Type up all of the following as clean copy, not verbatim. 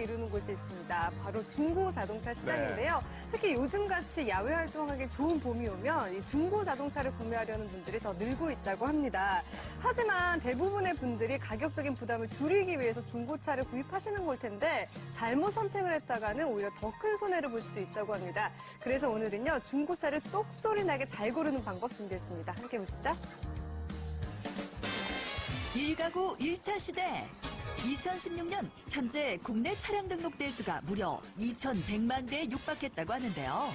이루는 곳이 있습니다. 바로 중고 자동차 시장인데요. 특히 요즘같이 야외 활동하기 좋은 봄이 오면 이 중고 자동차를 구매하려는 분들이 더 늘고 있다고 합니다. 하지만 대부분의 분들이 가격적인 부담을 줄이기 위해서 중고차를 구입하시는 걸 텐데 잘못 선택을 했다가는 오히려 더 큰 손해를 볼 수도 있다고 합니다. 그래서 오늘은요, 중고차를 똑소리 나게 잘 고르는 방법 준비했습니다. 함께 보시죠. 1가구 1차 시대. 2016년 현재 국내 차량 등록 대수가 무려 2,100만 대에 육박했다고 하는데요.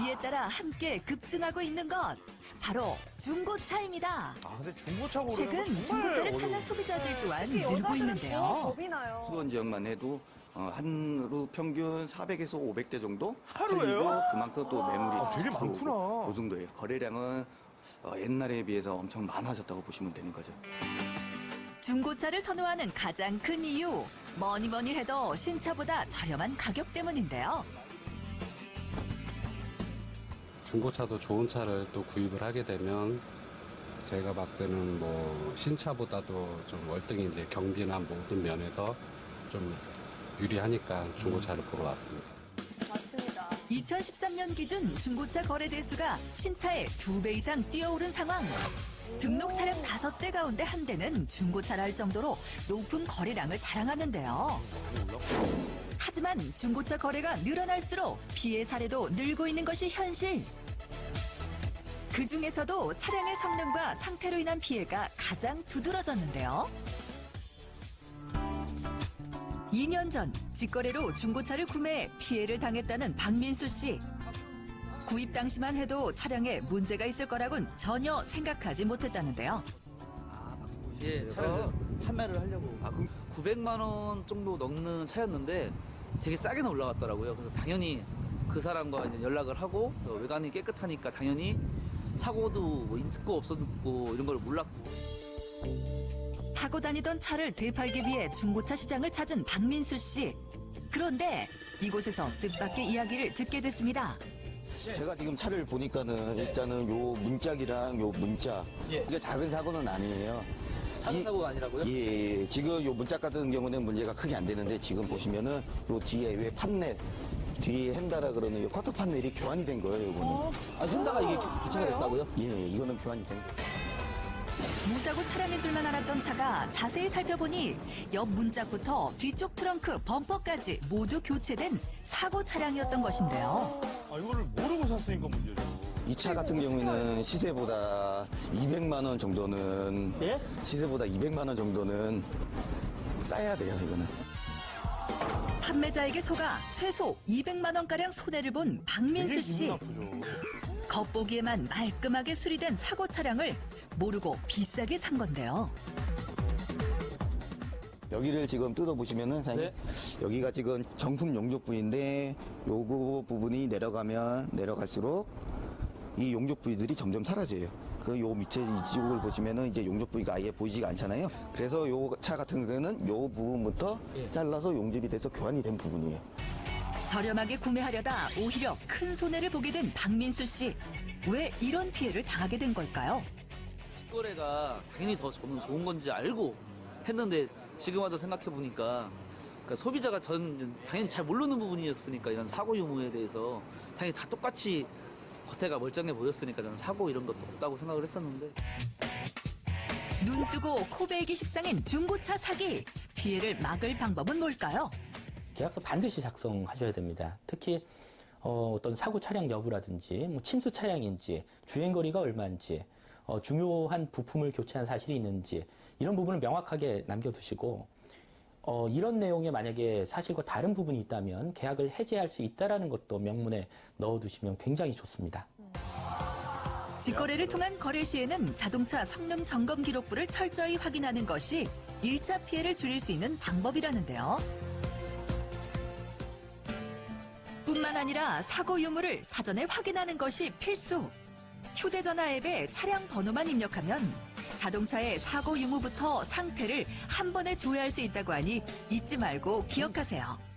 이에 따라 함께 급증하고 있는 것, 바로 중고차입니다. 근데 중고차 고르는 최근 거 정말 중고차를 찾는 어려워요. 소비자들 또한 특히 늘고 여자들은 있는데요. 더 겁이 나요. 수원 지역만 해도 하루 평균 400에서 500대 정도 하루에요? 팔리고 그만큼 또 매물이 아, 되게 들어오고 많구나. 그 정도예요. 거래량은 옛날에 비해서 엄청 많아졌다고 보시면 되는 거죠. 중고차를 선호하는 가장 큰 이유, 뭐니 해도 신차보다 저렴한 가격 때문인데요. 중고차도 좋은 차를 또 구입을 하게 되면 제가 봤을 때는 뭐 신차보다도 좀 월등히 이제 경비나 모든 면에서 좀 유리하니까 중고차를 보러 왔습니다. 맞습니다. 2013년 기준 중고차 거래 대수가 신차의 2배 이상 뛰어오른 상황. 등록 차량 5대 가운데 1대는 중고차라 할 정도로 높은 거래량을 자랑하는데요. 하지만 중고차 거래가 늘어날수록 피해 사례도 늘고 있는 것이 현실. 그 중에서도 차량의 성능과 상태로 인한 피해가 가장 두드러졌는데요. 2년 전 직거래로 중고차를 구매해 피해를 당했다는 박민수 씨. 구입 당시만 해도 차량에 문제가 있을 거라곤 전혀 생각하지 못했다는데요. 예, 차를 판매를 하려고 900만 원 정도 넘는 차였는데 되게 싸게는 올라갔더라고요. 그래서 당연히 그 사람과 이제 연락을 하고 외관이 깨끗하니까 당연히 사고도 뭐 있고 없었고 이런 걸 몰랐고. 타고 다니던 차를 되팔기 위해 중고차 시장을 찾은 박민수 씨. 그런데 이곳에서 뜻밖의 이야기를 듣게 됐습니다. 제가 지금 차를 보니까는 일단은 요 문짝이랑 요 문자 이게 작은 사고는 아니에요. 작은 사고가 아니라고요? 예. 지금 요 문짝 같은 경우는 문제가 크게 안 되는데 지금 보시면은 요 뒤에 왜 판넬 뒤에 핸다라 그러는 요 커터 판넬이 교환이 된 거예요, 요거는. 현다가 이게 교체가 됐다고요? 예, 이거는 교환이 된 거예요. 무사고 차량인 줄만 알았던 차가 자세히 살펴보니 옆 문짝부터 뒤쪽 트렁크, 범퍼까지 모두 교체된 사고 차량이었던 것인데요. 이거를 모르고 샀으니까 문제죠. 이 차 같은 경우에는 시세보다 200만 원 정도는 시세보다 200만 원 정도는 싸야 돼요, 이거는. 판매자에게 속아 최소 200만 원가량 손해를 본 박민수 씨. 되게 기분 나쁘죠. 겉보기에만 말끔하게 수리된 사고 차량을 모르고 비싸게 산 건데요. 여기를 지금 뜯어보시면은 사장님, 여기가 지금 정품 용접 부위인데 요거 부분이 내려가면 내려갈수록 이 용접 부위들이 점점 사라져요. 그 요 밑에 이쪽을 보시면은 이제 용접 부위가 아예 보이지가 않잖아요. 그래서 요 차 같은 경우에는 요 부분부터 잘라서 용접이 돼서 교환이 된 부분이에요. 저렴하게 구매하려다 오히려 큰 손해를 보게 된 박민수 씨. 왜 이런 피해를 당하게 된 걸까요? 직거래가 당연히 더 저는 좋은 건지 알고 했는데 지금 와서 생각해 보니까 그러니까 소비자가 전 당연히 잘 모르는 부분이었으니까 이런 사고 유무에 대해서 당연히 다 똑같이 겉에가 멀쩡해 보였으니까 저는 사고 이런 것도 없다고 생각을 했었는데. 눈 뜨고 코 베이기 식상인 중고차 사기. 피해를 막을 방법은 뭘까요? 계약서 반드시 작성하셔야 됩니다. 특히 어떤 사고 차량 여부라든지 뭐 침수 차량인지 주행거리가 얼마인지 중요한 부품을 교체한 사실이 있는지 이런 부분을 명확하게 남겨두시고 이런 내용에 만약에 사실과 다른 부분이 있다면 계약을 해지할 수 있다는 것도 명문에 넣어두시면 굉장히 좋습니다. 직거래를 통한 거래 시에는 자동차 성능 점검 기록부를 철저히 확인하는 것이 1차 피해를 줄일 수 있는 방법이라는데요. 뿐만 아니라 사고 유무를 사전에 확인하는 것이 필수. 휴대전화 앱에 차량 번호만 입력하면 자동차의 사고 유무부터 상태를 한 번에 조회할 수 있다고 하니 잊지 말고 기억하세요.